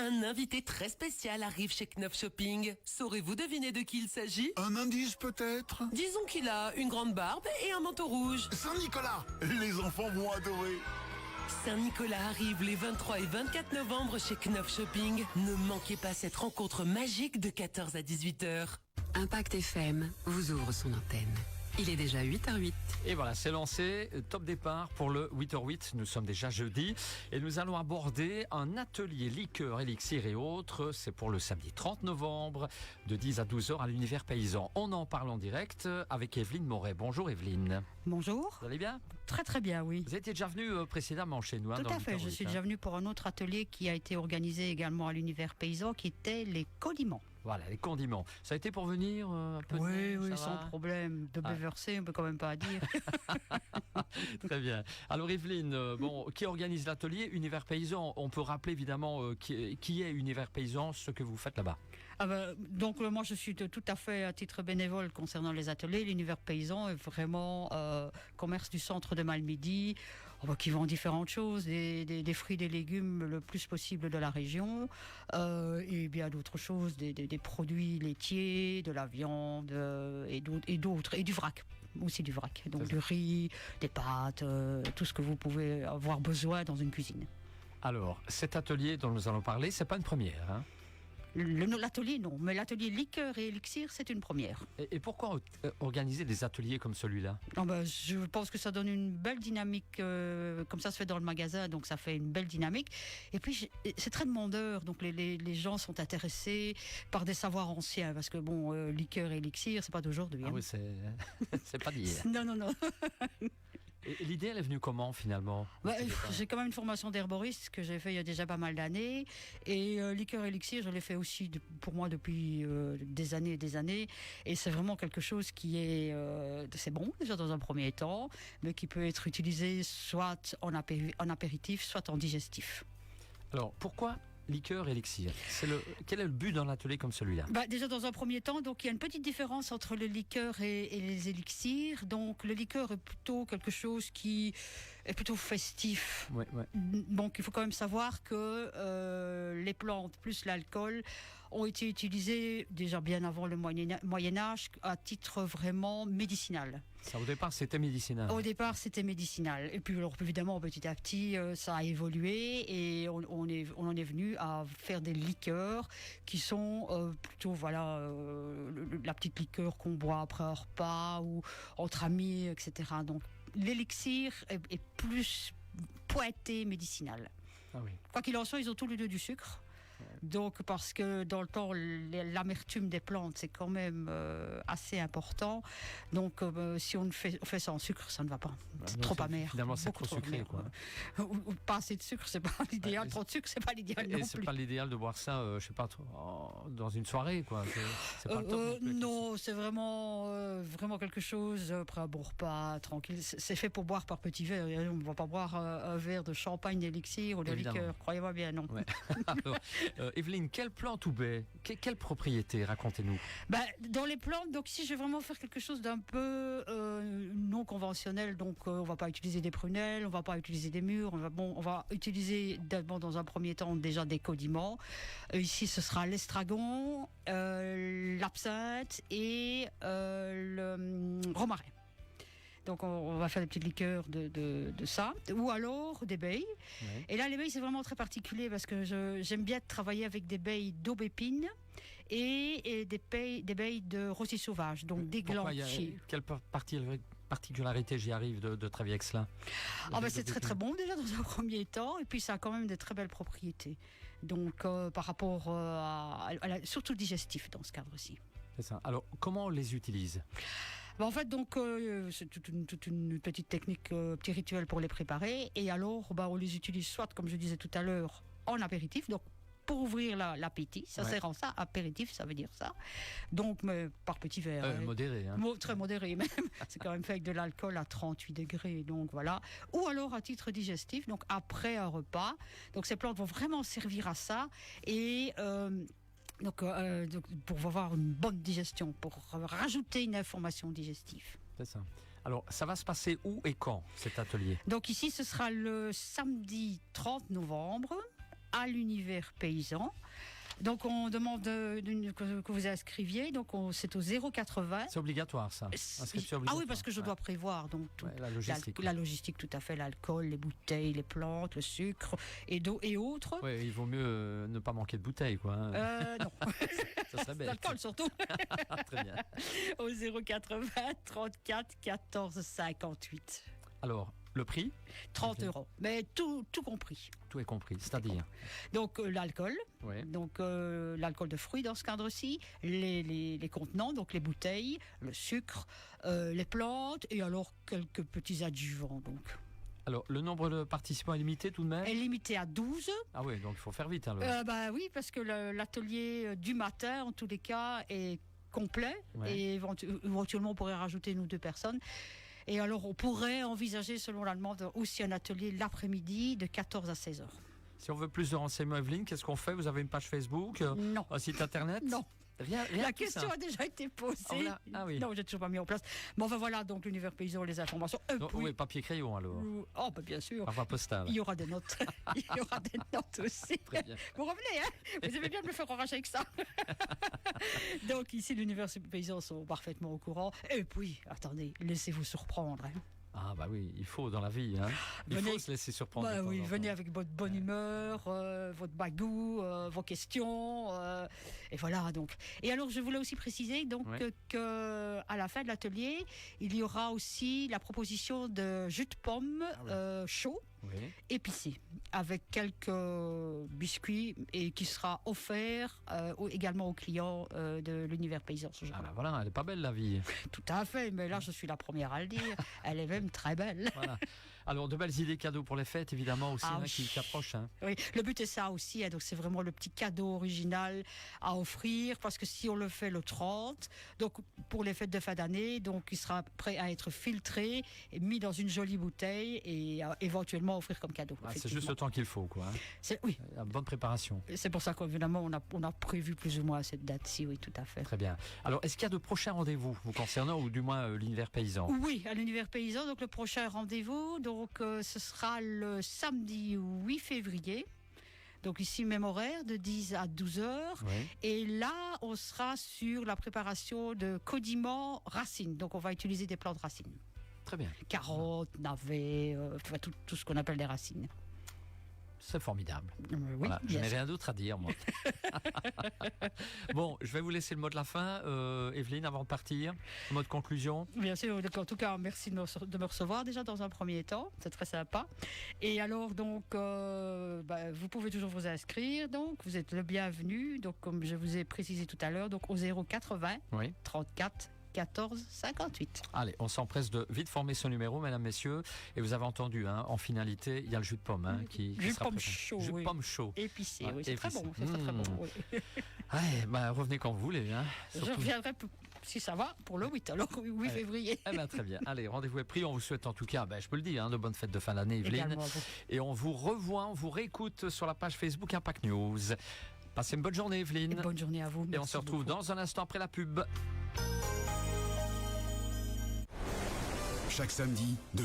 Un invité très spécial arrive chez Knopf Shopping. Saurez-vous deviner de qui il s'agit? Un indice peut-être? Disons qu'il a une grande barbe et un manteau rouge. Saint-Nicolas! Les enfants vont adorer! Saint-Nicolas arrive les 23 et 24 novembre chez Knopf Shopping. Ne manquez pas cette rencontre magique de 14 à 18h. Impact FM vous ouvre son antenne. Il est déjà 8h08. Et voilà, c'est lancé. Top départ pour le 8h08. Nous sommes déjà jeudi et nous allons aborder un atelier liqueur, élixir et autres. C'est pour le samedi 30 novembre de 10 à 12h à l'univers paysan. On en parle en direct avec Evelyne Moret. Bonjour Evelyne. Bonjour. Vous allez bien? Très très bien, oui. Vous étiez déjà venu précédemment chez nous. Tout à fait, je suis déjà venu pour un autre atelier qui a été organisé également à l'univers paysan qui était les condiments. Voilà, les condiments. Ça a été pour venir un peu? Oui, sans problème. De Beversé, on peut quand même pas dire. Très bien. Alors Evelyne, qui organise l'atelier Univers Paysan? On peut rappeler évidemment qui est Univers Paysan, ce que vous faites là-bas. Donc moi je suis tout à fait à titre bénévole concernant les ateliers. L'Univers Paysan est vraiment commerce du centre de Malmedy qui vend différentes choses, des fruits, des légumes le plus possible de la région et bien d'autres choses, des produits laitiers, de la viande et d'autres, et du vrac, aussi du vrac. Donc du riz, des pâtes, tout ce que vous pouvez avoir besoin dans une cuisine. Alors, cet atelier dont nous allons parler, c'est pas une première, hein? L'atelier, non, mais l'atelier liqueur et élixir, c'est une première. Et pourquoi organiser des ateliers comme celui-là? Je pense que ça donne une belle dynamique, comme ça se fait dans le magasin, donc ça fait une belle dynamique. Et puis, c'est très demandeur, donc les gens sont intéressés par des savoirs anciens, parce que liqueur et élixir, c'est pas d'aujourd'hui. Ah oui, c'est pas d'hier. Non. Et l'idée, elle est venue comment finalement? J'ai quand même une formation d'herboriste que j'ai fait il y a déjà pas mal d'années. Et liqueur élixir, je l'ai fait aussi pour moi depuis des années et des années. Et c'est vraiment quelque chose qui est... c'est bon déjà dans un premier temps, mais qui peut être utilisé soit en apéritif, soit en digestif. Alors, pourquoi liqueur, élixir? Quel est le but d'un atelier comme celui-là? Déjà dans un premier temps, donc il y a une petite différence entre le liqueur et les élixirs. Donc le liqueur est plutôt quelque chose qui est plutôt festif. Ouais. Donc il faut quand même savoir que les plantes plus l'alcool ont été utilisées déjà bien avant le Moyen-Âge à titre vraiment médicinal. Ça, au départ, c'était médicinal. Au départ, c'était médicinal. Et puis, alors, évidemment, petit à petit, ça a évolué et on en est venu à faire des liqueurs qui sont plutôt, la petite liqueur qu'on boit après un repas ou entre amis, etc. Donc, l'élixir est plus pointé médicinal. Ah oui. Quoi qu'il en soit, ils ont tous les deux du sucre. Donc parce que dans le temps l'amertume des plantes c'est quand même assez important, donc si on fait sans sucre ça ne va pas, c'est trop amer, finalement c'est trop sucré quoi. Ou pas assez de sucre c'est pas l'idéal, trop de sucre c'est pas l'idéal non plus. C'est pas l'idéal de boire ça dans une soirée quoi. C'est pas le top non, c'est vraiment quelque chose après un bon repas tranquille, c'est fait pour boire par petits verres, on ne va pas boire un verre de champagne d'élixir ou de liqueur, croyez-moi bien, non. Ouais. Alors, Evelyne, quelle plante ou baie, quelle propriété, racontez-nous? Dans les plantes, donc si je vais vraiment faire quelque chose d'un peu non conventionnel, donc on va pas utiliser des prunelles, on va pas utiliser des mûres, on va utiliser d'abord dans un premier temps déjà des condiments. Ici ce sera l'estragon, l'absinthe et le romarin. Donc on va faire des petites liqueurs de ça, ou alors des baies. Ouais. Et là les baies c'est vraiment très particulier parce que j'aime bien travailler avec des baies d'aubépine et des baies de rossi sauvage, donc des glantiers. Quelle particularité j'y arrive de travailler avec cela? C'est très très bon déjà dans un premier temps, et puis ça a quand même de très belles propriétés. Donc par rapport surtout digestif dans ce cadre-ci. C'est ça. Alors comment on les utilise? En fait, donc, c'est toute une petite technique, petit rituel pour les préparer. Et alors, on les utilise soit, comme je disais tout à l'heure, en apéritif, donc pour ouvrir l'appétit. Ça sert en ça, apéritif, ça veut dire ça. Donc, mais par petits verres. Modéré. Hein. Très modéré même. C'est quand même fait avec de l'alcool à 38 degrés, donc voilà. Ou alors à titre digestif, donc après un repas. Donc, ces plantes vont vraiment servir à ça. Et... Donc, pour avoir une bonne digestion, pour rajouter une information digestive. C'est ça. Alors, ça va se passer où et quand, cet atelier? Donc ici, ce sera le samedi 30 novembre à l'univers paysan. Donc on demande que vous inscriviez, donc c'est au 080. C'est obligatoire ça. Inscription Ah obligatoire. oui, parce que je dois prévoir donc tout. Ouais, la logistique. La logistique, tout à fait, l'alcool, les bouteilles, les plantes, le sucre et d'eau et autres. Oui, il vaut mieux ne pas manquer de bouteilles, quoi. Hein. Non, Ça serait bête. l'alcool surtout. Très bien. Au 080 34 14 58. Alors, le prix, 30 €. Mais tout compris. tout est compris. C'est-à-dire, Donc l'alcool, ouais. donc l'alcool de fruits dans ce cadre-ci, les contenants, donc les bouteilles, le sucre, les plantes et alors quelques petits adjuvants. Donc. Alors, le nombre de participants est limité tout de même. Elle est limitée à 12. Ah oui, donc il faut faire vite alors. Bah oui, parce que l'atelier du matin, en tous les cas, est complet. Ouais. Et éventuellement, on pourrait rajouter une ou deux personnes. Et alors, on pourrait envisager, selon la demande, aussi un atelier l'après-midi de 14 à 16 heures. Si on veut plus de renseignements, Evelyne, qu'est-ce qu'on fait? Vous avez une page Facebook, Non. un site internet? Non. Rien La de tout ça. question a déjà été posée. Ah, voilà. Ah oui. Non, j'ai toujours pas mis en place. Mais enfin voilà, donc l'univers paysan, les informations. Donc, oui, papier crayon alors. Oh, bah, bien sûr. Par voie postale. Il y aura des notes. Il y aura des notes aussi. Très bien. Vous revenez, hein? Vous aimez bien me faire enrager avec ça. Donc ici, l'univers paysans sont parfaitement au courant. Et puis, attendez, laissez-vous surprendre. Hein. Ah bah oui, il faut dans la vie. Hein. Il Venez- faut se laisser surprendre. Bah de temps oui, en temps. venez avec votre bonne humeur, votre bagou, vos questions, et voilà donc. Et alors, je voulais aussi préciser donc Ouais. que à la fin de l'atelier, il y aura aussi la proposition de jus de pomme chaud, Oui. épicé, avec quelques biscuits et qui sera offert également aux clients de l'univers paysan ce Ah jour-là. bah voilà, elle est pas belle la vie. Tout à fait, mais là je suis la première à le dire. Elle est même très belle. Voilà. Alors, de belles idées cadeaux pour les fêtes, évidemment, aussi, Ah hein, oui. qui approchent. Hein. Oui, le but est ça aussi, hein, donc c'est vraiment le petit cadeau original à offrir, parce que si on le fait le 30, donc pour les fêtes de fin d'année, donc il sera prêt à être filtré, et mis dans une jolie bouteille et éventuellement offrir comme cadeau. Ah, c'est effectivement. juste le temps qu'il faut, quoi. Hein. Oui, Bonne préparation. c'est pour ça qu'évidemment on a prévu plus ou moins cette date-ci, oui, tout à fait. Très bien. Alors, est-ce qu'il y a de prochains rendez-vous vous concernant, ou du moins l'univers paysan? Oui, à l'univers paysan, donc le prochain rendez-vous, donc ce sera le samedi 8 février. Donc ici, même horaire, de 10 à 12 heures. Oui. Et là, on sera sur la préparation de codiments racines. Donc on va utiliser des plantes racines. Très bien. Carottes, navets, enfin, tout ce qu'on appelle des racines. C'est formidable. Oui, Voilà, je bien n'ai sûr. rien d'autre à dire, moi. Bon, je vais vous laisser le mot de la fin. Evelyne, avant de partir, le mot de conclusion. Bien sûr, donc, en tout cas, merci de me recevoir déjà dans un premier temps, c'est très sympa. Et alors, donc, vous pouvez toujours vous inscrire, donc, vous êtes le bienvenu, donc, comme je vous ai précisé tout à l'heure, donc au 080 Oui. 34 14 58. Allez, on s'empresse de vite former ce numéro, mesdames, messieurs. Et vous avez entendu, hein, en finalité, il y a le jus de pomme qui Jus de sera pomme présent. chaud, Jus de oui. pomme chaud. Épicé, Ouais, oui, c'est très épicé. bon, c'est très, très bon. Oui. Ouais, bah, revenez quand vous voulez. Hein, Je surtout. reviendrai, si ça va, pour le 8, alors 8 Ouais. février. Eh ben, très bien. Allez, rendez-vous est pris. On vous souhaite en tout cas, je peux le dire, hein, de bonnes fêtes de fin d'année, Evelyne. Également à vous. Et on vous revoit, on vous réécoute sur la page Facebook Impact News. Passez une bonne journée, Evelyne. Et bonne journée à vous. Et on merci se retrouve beaucoup. dans un instant après la pub. Chaque samedi, de